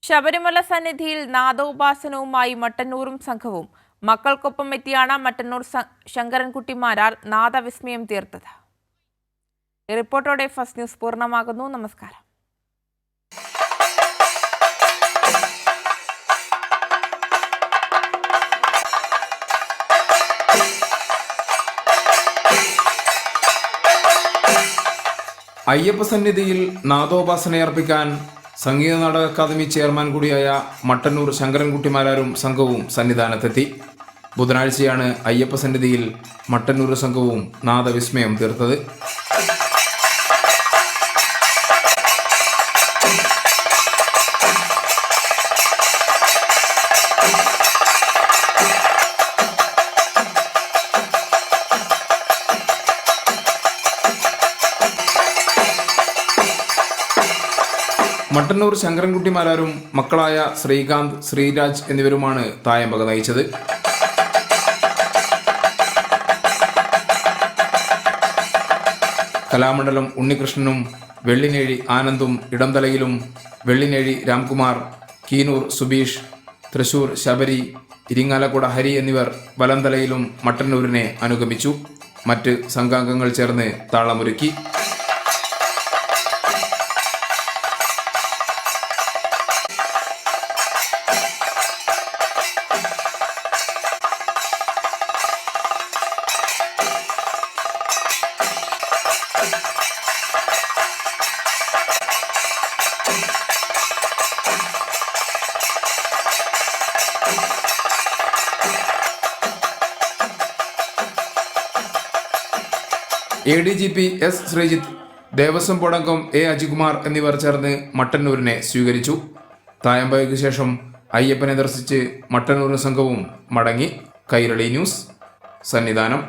ശബരിമല സന്നിധിയിൽ നാദോപാസനവുമായി മട്ടന്നൂരും സംഘവും മക്കൾക്കൊപ്പം എത്തിയാണ് മട്ടന്നൂർ ശങ്കരൻകുട്ടി മാരാർ നാദവിസ്മയം തീർത്തത്. ഈ റിപ്പോർട്ടോടെ ഫസ്റ്റ് ന്യൂസ് പൂർണ്ണമാകുന്നു. നമസ്കാരം. അയ്യപ്പ സന്നിധിയിൽ നാദോപാസനയർപ്പിക്കാൻ സംഗീത നാടക അക്കാദമി ചെയർമാൻ കൂടിയായ മട്ടന്നൂർ ശങ്കരൻകുട്ടി മാരാരും സംഘവും സന്നിധാനത്തെത്തി. ബുധനാഴ്ചയാണ് അയ്യപ്പ സന്നിധിയിൽ മട്ടന്നൂർ സംഘവും നാദവിസ്മയം തീർത്തത്. മട്ടന്നൂർ ശങ്കരൻകുട്ടി മാരാരും മക്കളായ ശ്രീകാന്ത്, ശ്രീരാജ് എന്നിവരുമാണ് തായമ്പക നയിച്ചത്. കലാമണ്ഡലം ഉണ്ണികൃഷ്ണനും വെള്ളിനേഴി ആനന്ദും ഇടംതലയിലും, വെള്ളിനേഴി രാംകുമാർ, കീനൂർ സുബീഷ്, തൃശൂർ ശബരി, ഇരിങ്ങാലക്കുട ഹരി എന്നിവർ വലംതലയിലും മട്ടന്നൂരിനെ അനുഗമിച്ചു. മറ്റ് സംഘാംഗങ്ങൾ ചേർന്ന് താളമൊരുക്കി. ADGP S. Sreejith, Devaswom board അംഗം A. അജികുമാർ എന്നിവർ ചേർന്ന് മട്ടന്നൂരിനെ സ്വീകരിച്ചു. തായമ്പകയ്ക്ക് ശേഷം അയ്യപ്പനെ ദർശിച്ച് മട്ടന്നൂർ സംഘവും മടങ്ങി. കൈരളി ന്യൂസ്, സന്നിധാനം.